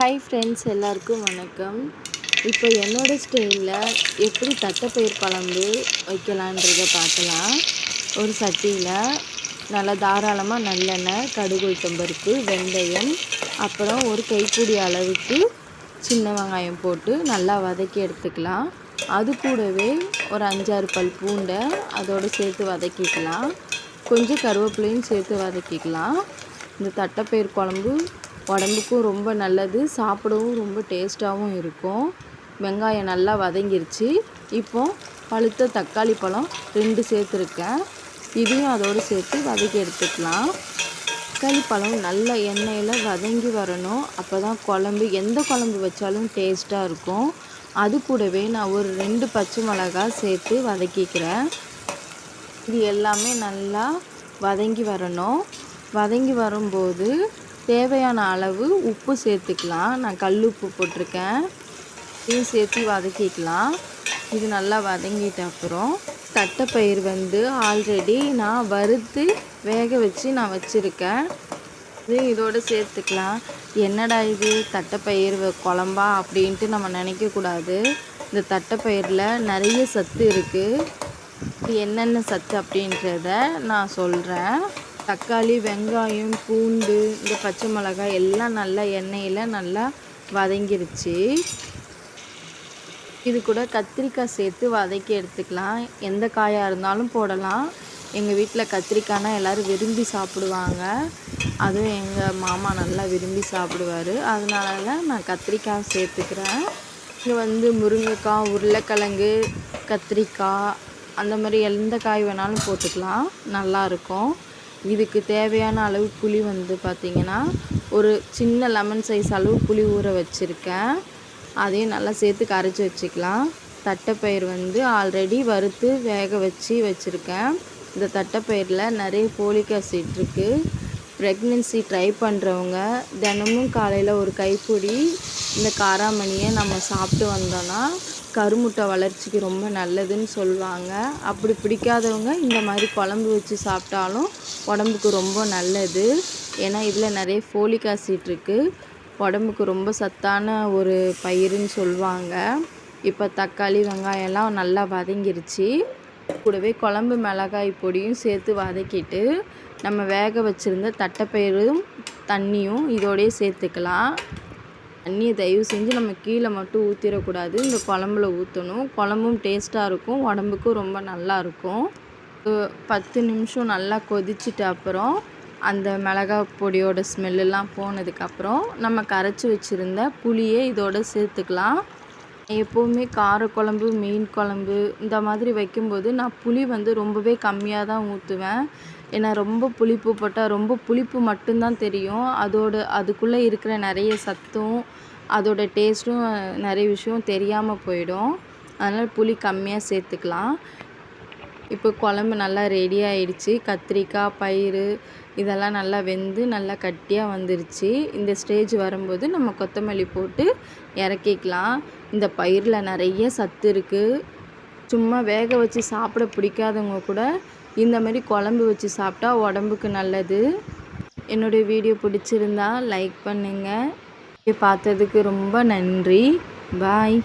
Hi friends, எல்லாருக்கும் வணக்கம். இப்போ என்னோடய ஸ்டைலில் எப்படி தட்டைப்பயிர் குழம்பு வைக்கலான்றதை பார்க்கலாம். ஒரு சட்டியில் நல்லா தாராளமாக நல்லெண்ணெய், கடுகு, உளுத்தம்பருப்பு, வெந்தயம், அப்புறம் ஒரு கைப்பிடி அளவுக்கு சின்ன வெங்காயம் போட்டு நல்லா வதக்கி எடுத்துக்கலாம். அது கூடவே ஒரு 5-6 பல் பூண்டை அதோடு சேர்த்து வதக்கிக்கலாம். கொஞ்சம் கருவேப்பிலையும் சேர்த்து வதக்கிக்கலாம். இந்த தட்டைப்பயிர் குழம்பு உடம்புக்கும் ரொம்ப நல்லது, சாப்பிடவும் ரொம்ப டேஸ்ட்டாகவும் இருக்கும். வெங்காயம் நல்லா வதங்கிருச்சு. இப்போது பழுத்த தக்காளி பழம் 2 சேர்த்துருக்கேன். இதையும் அதோடு சேர்த்து வதக்கி எடுத்துக்கலாம். தக்காளி பழம் நல்ல எண்ணெயில் வதங்கி வரணும். அப்போ தான் குழம்பு, எந்த குழம்பு வச்சாலும் டேஸ்ட்டாக இருக்கும். அது கூடவே நான் ஒரு 2 பச்சை மிளகாய் சேர்த்து வதக்கிக்கிறேன். இது எல்லாமே நல்லா வதங்கி வரணும். வதங்கி வரும்போது தேவையான அளவு உப்பு சேர்த்துக்கலாம். நான் கல் உப்பு போட்டிருக்கேன். இதையும் சேர்த்து வதக்கிக்கலாம். இது நல்லா வதங்கிட்ட அப்புறம் தட்டைப்பயிர் ஆல்ரெடி நான் வறுத்து வேக வச்சு நான் வச்சுருக்கேன். இதையும் இதோடு சேர்த்துக்கலாம். என்னடா இது தட்டைப்பயிர் குழம்பா அப்படின்ட்டு நம்ம நினைக்கக்கூடாது. இந்த தட்டைப்பயிரில் நிறைய சத்து இருக்குது. என்னென்ன சத்து அப்படின்றத நான் சொல்கிறேன். தக்காளி, வெங்காயம், பூண்டு, இந்த பச்சை மிளகாய் எல்லாம் நல்லா எண்ணெயில் நல்லா வதங்கிருச்சு. இது கூட கத்திரிக்காய் சேர்த்து வதக்கி எடுத்துக்கலாம். எந்த காயாக இருந்தாலும் போடலாம். எங்கள் வீட்டில் கத்திரிக்காய்னா எல்லோரும் விரும்பி சாப்பிடுவாங்க. அதுவும் எங்கள் மாமா நல்லா விரும்பி சாப்பிடுவார். அதனால நான் கத்திரிக்காய் சேர்த்துக்கிறேன். இது முருங்கைக்காய், உருளைக்கிழங்கு, கத்திரிக்காய், அந்த மாதிரி எந்த காய் வேணாலும் போட்டுக்கலாம், நல்லாயிருக்கும். இதுக்கு தேவையான அளவு புளி பார்த்திங்கன்னா ஒரு சின்ன லெமன் சைஸ் அளவு புளி ஊற வச்சுருக்கேன். அதையும் நல்லா சேர்த்து கரைச்சி வச்சுக்கலாம். தட்டைப்பயிர் ஆல்ரெடி வறுத்து வேக வச்சு வச்சுருக்கேன். இந்த தட்டைப்பயிரில் நிறைய ஃபோலிக் ஆசிட் இருக்குது. ப்ரெக்னென்சி ட்ரை பண்ணுறவங்க தினமும் காலையில் ஒரு கைப்பிடி இந்த காராமணியை நம்ம சாப்பிட்டு வந்தோன்னா கருமுட்டை வளர்ச்சிக்கு ரொம்ப நல்லதுன்னு சொல்லுவாங்க. அப்படி பிடிக்காதவங்க இந்த மாதிரி குழம்பு வச்சு சாப்பிட்டாலும் உடம்புக்கு ரொம்ப நல்லது. ஏன்னா இதில் நிறைய ஃபோலிக் ஆசிட் இருக்குது. உடம்புக்கு ரொம்ப சத்தான ஒரு பயிருன்னு சொல்லுவாங்க. இப்போ தக்காளி, வெங்காயம்லாம் நல்லா வதங்கிருச்சு. கூடவே குழம்பு மிளகாய் பொடியும் சேர்த்து வதக்கிட்டு நம்ம வேக வச்சுருந்த தட்டைப்பயிரும் தண்ணியும் இதோடய சேர்த்துக்கலாம். தண்ணியை தயவு செஞ்சு நம்ம கீழே மட்டும் ஊற்றிடக்கூடாது. இந்த குழம்புல ஊற்றணும். குழம்பும் டேஸ்ட்டாக இருக்கும், உடம்புக்கும் ரொம்ப நல்லாயிருக்கும். 10 நிமிஷம் நல்லா கொதிச்சிட்ட அப்புறம் அந்த மிளகாய் பொடியோட ஸ்மெல்லாம் போனதுக்கப்புறம் நம்ம கரைச்சி வச்சுருந்த புளியை இதோடு சேர்த்துக்கலாம். எப்போவுமே காரக்குழம்பு, மீன் குழம்பு இந்த மாதிரி வைக்கும்போது நான் புளி ரொம்பவே கம்மியாக தான் ஊற்றுவேன். ஏன்னா ரொம்ப புளிப்பு போட்டால் ரொம்ப புளிப்பு மட்டும்தான் தெரியும். அதுக்குள்ளே இருக்கிற நிறைய சத்தும் அதோட டேஸ்ட்டும் நிறைய விஷயம் தெரியாமல் போயிடும். அதனால் புளி கம்மியாக சேர்த்துக்கலாம். இப்போ குழம்பு நல்லா ரெடி ஆகிடுச்சு. கத்திரிக்காய், பயிறு இதெல்லாம் நல்லா வெந்து நல்லா கட்டியாக வந்துருச்சு. இந்த ஸ்டேஜ் வரும்போது நம்ம கொத்தமல்லி போட்டு இறக்கிக்கலாம். இந்த பயிரில் நிறைய சத்து இருக்குது. சும்மா வேக வச்சு சாப்பிட பிடிக்காதவங்க கூட இந்த மாதிரி குழம்பு வச்சு சாப்பிட்டா உடம்புக்கு நல்லது. என்னுடைய வீடியோ பிடிச்சிருந்தா லைக் பண்ணுங்கள். பார்த்ததுக்கு ரொம்ப நன்றி. பாய்.